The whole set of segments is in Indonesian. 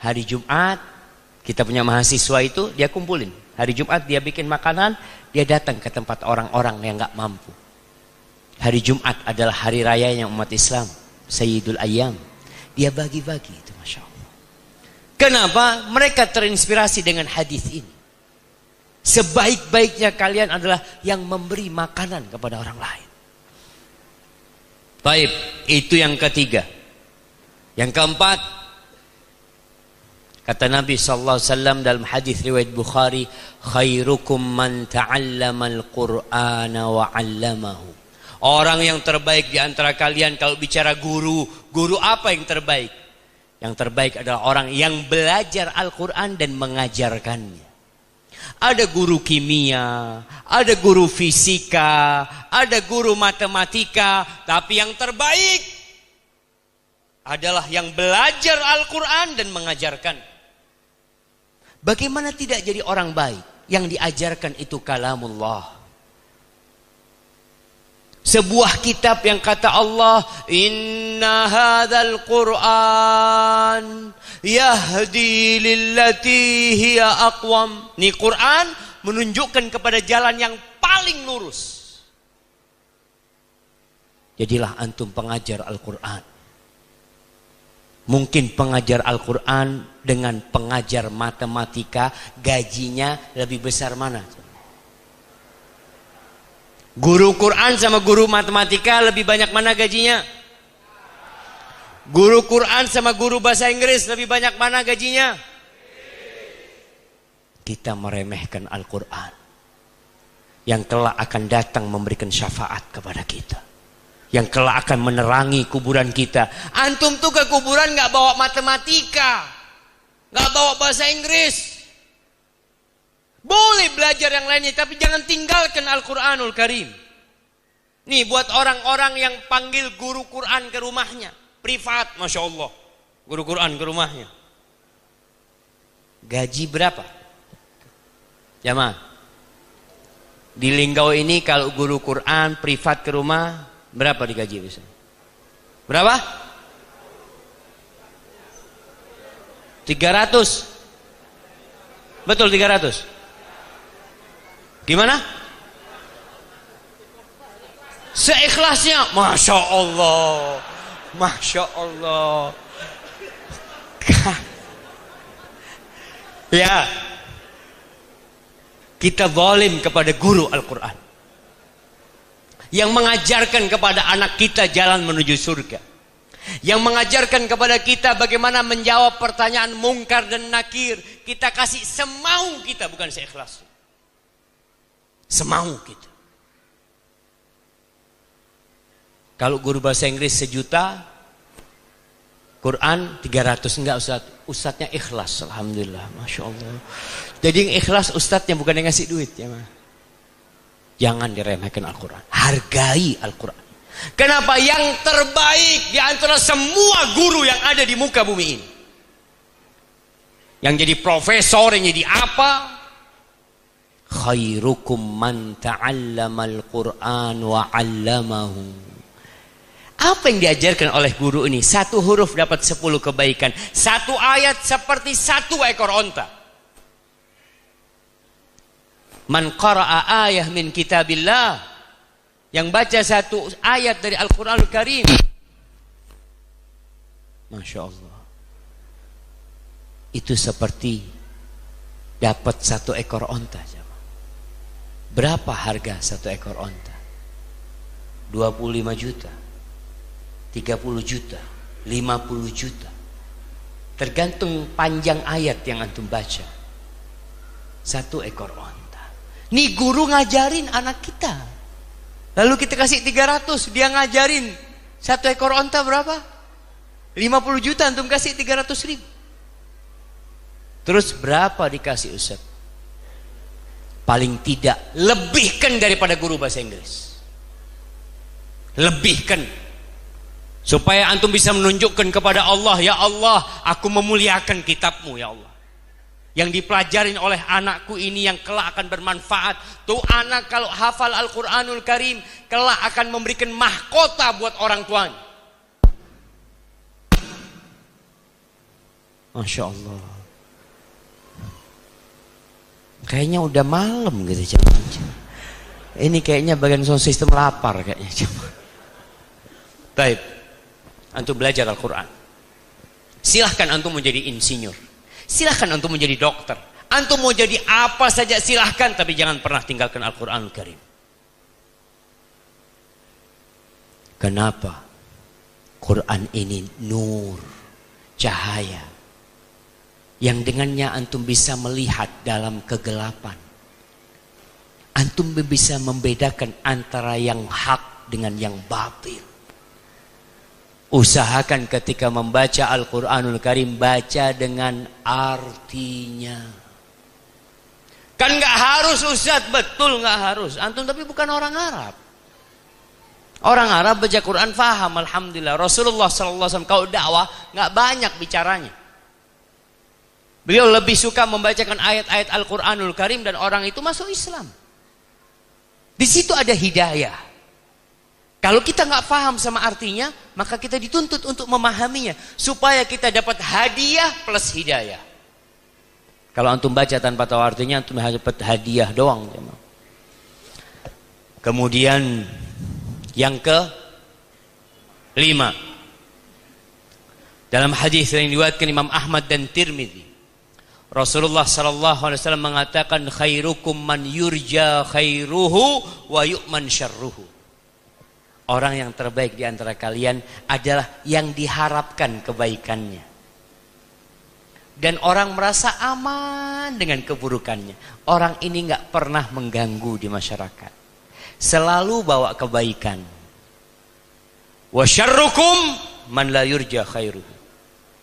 Hari Jumat, kita punya mahasiswa itu, dia kumpulin. Hari Jumat dia bikin makanan, dia datang ke tempat orang-orang yang gak mampu. Hari Jumat adalah hari rayanya umat Islam, Sayyidul Ayyam. Dia bagi-bagi itu, Masya Allah. Kenapa? Mereka terinspirasi dengan hadis ini. Sebaik-baiknya kalian adalah yang memberi makanan kepada orang lain. Baik, itu yang ketiga. Yang keempat, kata Nabi SAW dalam hadis riwayat Bukhari, khairukum man ta'allamal Qur'ana wa 'allamahu. Orang yang terbaik di antara kalian kalau bicara guru, guru apa yang terbaik? Yang terbaik adalah orang yang belajar Al-Quran dan mengajarkannya. Ada guru kimia, ada guru fisika, ada guru matematika, tapi yang terbaik adalah yang belajar Al-Quran dan mengajarkan. Bagaimana tidak jadi orang baik? Yang diajarkan itu kalamullah. Sebuah kitab yang kata Allah, inna hadzal Qur'an yahdi lillati hiya aqwam. Ini Quran menunjukkan kepada jalan yang paling lurus. Jadilah antum pengajar Al-Quran. Mungkin pengajar Al-Quran dengan pengajar matematika gajinya lebih besar mana? Guru Quran sama guru matematika lebih banyak mana gajinya? Guru Quran sama guru bahasa Inggris lebih banyak mana gajinya? Kita meremehkan Al-Quran yang kelak akan datang memberikan syafaat kepada kita, yang kelak akan menerangi kuburan kita. Antum tuh ke kuburan gak bawa matematika, gak bawa bahasa Inggris. Boleh belajar yang lainnya, tapi jangan tinggalkan Al-Quranul Karim. Nih buat orang-orang yang panggil guru Quran ke rumahnya, privat, Masya Allah, guru Quran ke rumahnya. Gaji berapa? Jamaah, di Linggau ini kalau guru Quran privat ke rumah, berapa digaji bisa? Berapa? 300. Betul 300. Gimana? Seikhlasnya. Masya Allah, Masya Allah. Ya, kita zalim kepada guru Al-Quran yang mengajarkan kepada anak kita jalan menuju surga, yang mengajarkan kepada kita bagaimana menjawab pertanyaan mungkar dan nakir. Kita kasih semau kita, bukan seikhlasnya. Semau kita. Kalau guru bahasa Inggris 1 juta, Quran 300. Enggak Ustaz, Ustaznya ikhlas, alhamdulillah, Masya Allah. Jadi yang ikhlas Ustaznya, bukan yang ngasih duit ya. Jangan diremehkan Al-Quran, hargai Al-Quran. Kenapa? Yang terbaik di antara semua guru yang ada di muka bumi ini, yang jadi profesor, yang jadi apa, khairukum man ta'allamal Qur'an wa 'allamahu. Apa yang diajarkan oleh guru ini? 1 huruf dapat 10 kebaikan. 1 ayat seperti 1 ekor onta. Man qara'a ayah min kitabillah, yang baca 1 ayat dari Al-Quranul Karim, Masya Allah, itu seperti dapat 1 ekor onta. Berapa harga 1 ekor onta? 25 juta, 30 juta, 50 juta. Tergantung panjang ayat yang antum baca. 1 ekor onta. Nih guru ngajarin anak kita. Lalu kita kasih 300, dia ngajarin 1 ekor onta berapa? 50 juta, antum kasih 300 ribu. Terus berapa dikasih Ustaz? Paling tidak lebihkan daripada guru bahasa Inggris. Lebihkan, supaya antum bisa menunjukkan kepada Allah, ya Allah, aku memuliakan kitabmu ya Allah, yang dipelajarin oleh anakku ini, yang kelak akan bermanfaat. Tuh anak kalau hafal Al-Quranul Karim, kelak akan memberikan mahkota buat orang tuanya. Masya Allah. Kayaknya udah malam gitu jam. Ini kayaknya bagian sound system lapar kayaknya. Baik. Antum belajar Al-Quran. Silahkan antum menjadi insinyur. Silahkan antum menjadi dokter. Antum mau jadi apa saja silahkan. Tapi jangan pernah tinggalkan Al-Quranul Karim. Kenapa? Quran ini nur, cahaya. Yang dengannya antum bisa melihat dalam kegelapan. Antum bisa membedakan antara yang hak dengan yang batil. Usahakan ketika membaca Al-Quranul Karim, baca dengan artinya. Kan gak harus Ustaz, betul gak harus. Antum tapi bukan orang Arab. Orang Arab baca Quran faham, alhamdulillah. Rasulullah SAW kalau dakwah gak banyak bicaranya. Beliau lebih suka membacakan ayat-ayat Al-Quranul Karim dan orang itu masuk Islam. Di situ ada hidayah. Kalau kita nggak paham sama artinya, maka kita dituntut untuk memahaminya supaya kita dapat hadiah plus hidayah. Kalau antum baca tanpa tahu artinya, antum dapat hadiah doang. Kemudian yang ke-5, dalam hadis yang diriwayatkan Imam Ahmad dan Tirmidzi, Rasulullah SAW mengatakan, khairukum man yurja khairuhu wa yu'man syarruhu. Orang yang terbaik di antara kalian adalah yang diharapkan kebaikannya. Dan orang merasa aman dengan keburukannya. Orang ini nggak pernah mengganggu di masyarakat. Selalu bawa kebaikan. Wa syarrukum man la yurja khairuhu.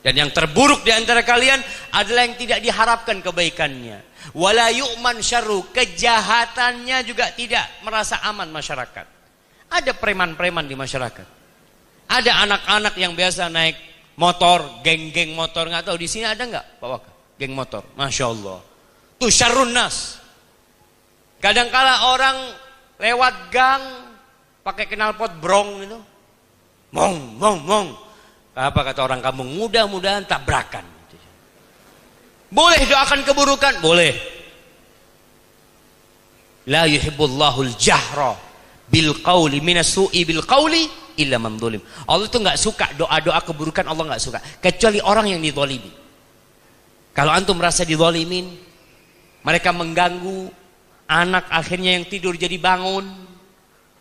Dan yang terburuk di antara kalian adalah yang tidak diharapkan kebaikannya. Wala yu'man syarru, kejahatannya juga tidak merasa aman masyarakat. Ada preman-preman di masyarakat. Ada anak-anak yang biasa naik motor, geng-geng motor, nggak tahu di sini ada nggak Pak Waka? Geng motor, masya Allah. Tuh syarrun nas. Kadangkala orang lewat gang pakai knalpot brong itu, mong. Apa kata orang kampung? Mudah-mudahan tabrakan. Boleh doakan keburukan, boleh. La yuhibbullahul jahra bil qauli minasu'i bil qauli illa man zulim. Allah itu enggak suka doa-doa keburukan, Allah enggak suka kecuali orang yang dizalimi. Kalau antum merasa dizalimin, mereka mengganggu anak akhirnya yang tidur jadi bangun,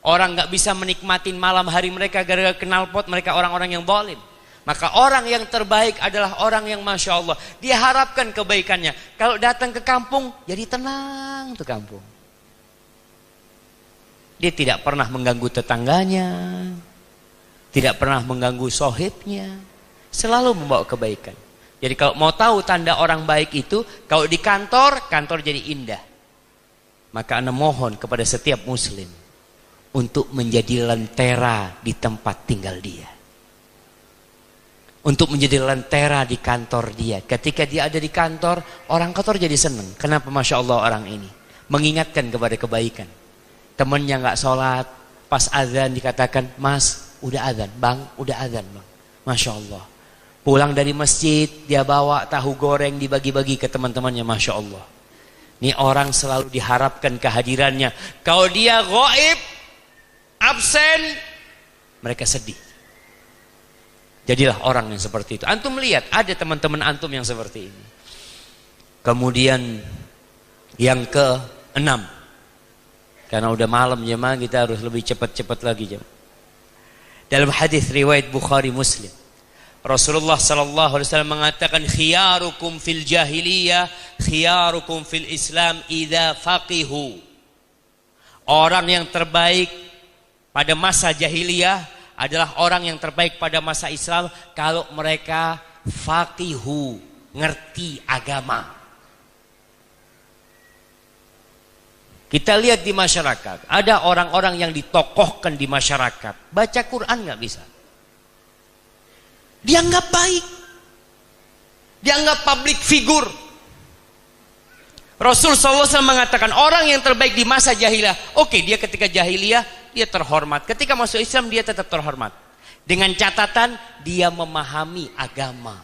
orang enggak bisa menikmatin malam hari mereka gara-gara knalpot, mereka orang-orang yang zalim. Maka orang yang terbaik adalah orang yang masya Allah diharapkan kebaikannya. Kalau datang ke kampung jadi tenang tuh kampung. Dia tidak pernah mengganggu tetangganya, tidak pernah mengganggu sohibnya, selalu membawa kebaikan. Jadi kalau mau tahu tanda orang baik itu, kalau di kantor jadi indah. Maka Anda mohon kepada setiap muslim untuk menjadi lentera di tempat tinggal dia. Untuk menjadi lentera di kantor dia. Ketika dia ada di kantor, orang kantor jadi senang. Kenapa? Masya Allah orang ini mengingatkan kepada kebaikan. Temennya nggak sholat, pas azan dikatakan, mas udah azan, bang udah azan bang, masya Allah. Pulang dari masjid dia bawa tahu goreng dibagi-bagi ke teman-temannya, masya Allah. Ini orang selalu diharapkan kehadirannya. Kalau dia ghaib, absen, mereka sedih. Jadilah orang yang seperti itu. Antum lihat ada teman-teman antum yang seperti ini. Kemudian yang ke-6. Karena udah malam jemaah, kita harus lebih cepat-cepat lagi jemaah. Dalam hadis riwayat Bukhari Muslim, Rasulullah SAW mengatakan, khiyarukum fil jahiliyah, khiyarukum fil Islam idza faqihu. Orang yang terbaik pada masa jahiliyah adalah orang yang terbaik pada masa Islam kalau mereka faqihu, ngerti agama. Kita lihat di masyarakat, ada orang-orang yang ditokohkan di masyarakat, baca Quran nggak bisa. Dianggap baik, dianggap public figure. Rasul SAW mengatakan orang yang terbaik di masa jahiliyah, oke, dia ketika jahiliyah dia terhormat, ketika masuk Islam dia tetap terhormat. Dengan catatan dia memahami agama.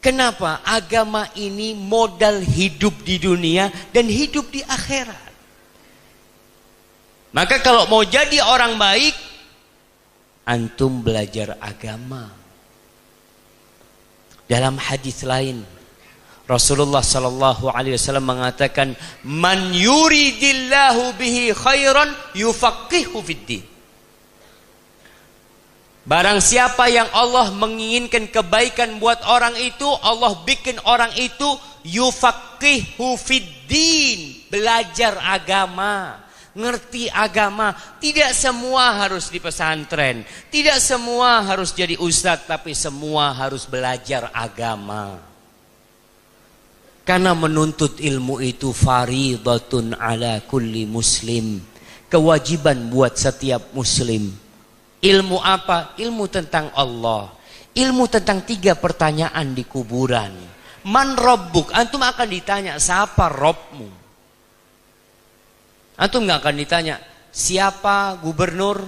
Kenapa? Agama ini modal hidup di dunia dan hidup di akhirat. Maka kalau mau jadi orang baik, antum belajar agama. Dalam hadis lain, Rasulullah sallallahu alaihi wasallam mengatakan, "Man yuridillahu bihi khairan yufaqihu fiddin." Barang siapa yang Allah menginginkan kebaikan buat orang itu, Allah bikin orang itu yufaqihu fiddin, belajar agama, ngerti agama. Tidak semua harus di pesantren, tidak semua harus jadi ustadz, tapi semua harus belajar agama. Karena menuntut ilmu itu faridatun ala kulli muslim, kewajiban buat setiap muslim. Ilmu apa? Ilmu tentang Allah. Ilmu tentang 3 pertanyaan di kuburan. Man rabbuk? Antum akan ditanya, siapa Robmu? Antum nggak akan ditanya, siapa gubernur?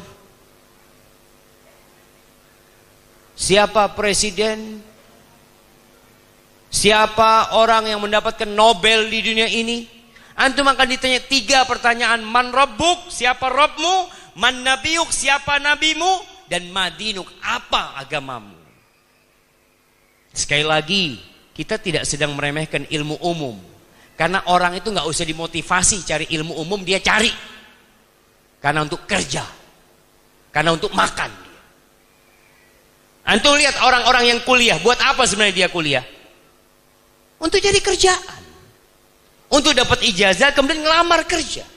Siapa presiden? Siapa orang yang mendapatkan Nobel di dunia ini? Antum akan ditanya 3 pertanyaan. Man rabbuk? Siapa Robmu? Man nabiyuk, siapa nabimu? Dan madinuk, apa agamamu? Sekali lagi, kita tidak sedang meremehkan ilmu umum. Karena orang itu nggak usah dimotivasi cari ilmu umum, dia cari. Karena untuk kerja. Karena untuk makan. Antum lihat orang-orang yang kuliah, buat apa sebenarnya dia kuliah? Untuk jadi kerjaan. Untuk dapat ijazah, kemudian ngelamar kerja.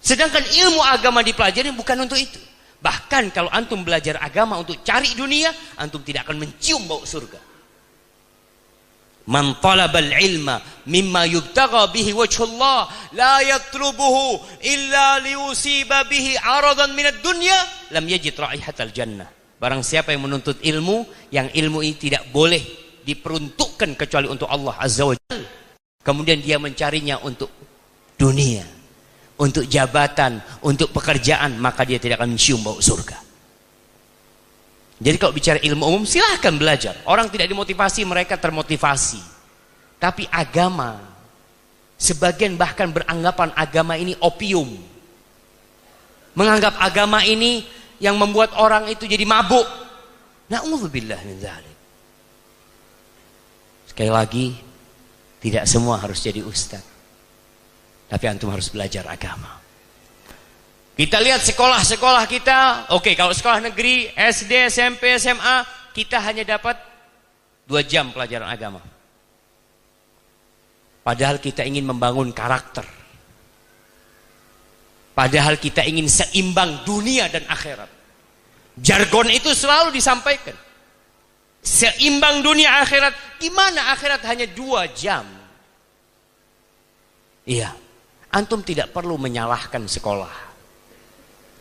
Sedangkan ilmu agama dipelajari bukan untuk itu. Bahkan kalau antum belajar agama untuk cari dunia, antum tidak akan mencium bau surga. Man talabal ilma mimma yubtagha bihi wajhullah la yatlubuhu illa liyusiba bihi aradan minad dunya lam yajid raihatal jannah. Barang siapa yang menuntut ilmu, yang ilmu ini tidak boleh diperuntukkan kecuali untuk Allah Azza wa Jalla. Kemudian dia mencarinya untuk dunia, untuk jabatan, untuk pekerjaan, maka dia tidak akan mencium bau surga. Jadi kalau bicara ilmu umum, silahkan belajar. Orang tidak dimotivasi, mereka termotivasi. Tapi agama, sebagian bahkan beranggapan agama ini opium. Menganggap agama ini yang membuat orang itu jadi mabuk. Na'udzubillah min dzalik. Sekali lagi, tidak semua harus jadi ustaz. Tapi antum harus belajar agama. Kita lihat sekolah-sekolah kita. Oke, kalau sekolah negeri, SD, SMP, SMA, kita hanya dapat 2 jam pelajaran agama. Padahal kita ingin membangun karakter. Padahal kita ingin seimbang dunia dan akhirat. Jargon itu selalu disampaikan. Seimbang dunia akhirat. Gimana akhirat hanya 2 jam? Iya. Antum tidak perlu menyalahkan sekolah.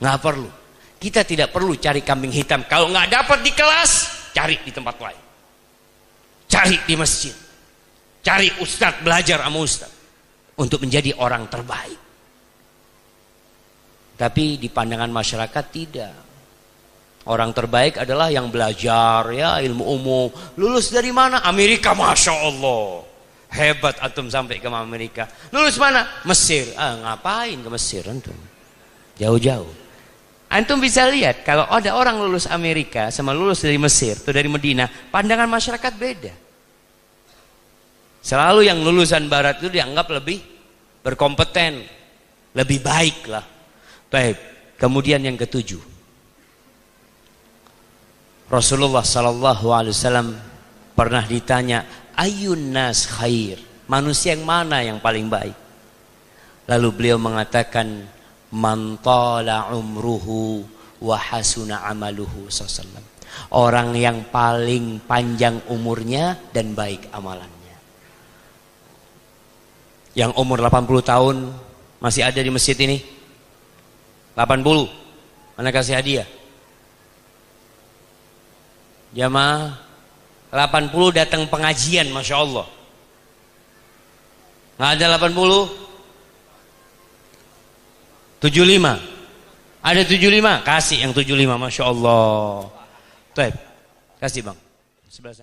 Nggak perlu. Kita tidak perlu cari kambing hitam. Kalau nggak dapat di kelas, cari di tempat lain. Cari di masjid. Cari ustadz, belajar sama ustadz. Untuk menjadi orang terbaik. Tapi di pandangan masyarakat tidak. Orang terbaik adalah yang belajar ya ilmu umum. Lulus dari mana? Amerika, Masya Allah. Hebat antum sampai ke Amerika. Lulus mana? Mesir. Ngapain ke Mesir antum? Jauh-jauh. Antum bisa lihat kalau ada orang lulus Amerika sama lulus dari Mesir atau dari Medina, pandangan masyarakat beda. Selalu yang lulusan barat itu dianggap lebih berkompeten, lebih baik lah. Baik. Kemudian yang ketujuh, Rasulullah SAW pernah ditanya, Ayyun nas khair, manusia yang mana yang paling baik? Lalu beliau mengatakan, man tala umruhu wa hasuna amaluhu sallallahu. Orang yang paling panjang umurnya dan baik amalannya. Yang umur 80 tahun masih ada di masjid ini? 80. Mana kasih hadiah? Jamaah 80 datang pengajian, Masya Allah. Nggak ada 80? 75. Ada 75? Kasih yang 75, Masya Allah. Baik, kasih bang. Sebelah sana.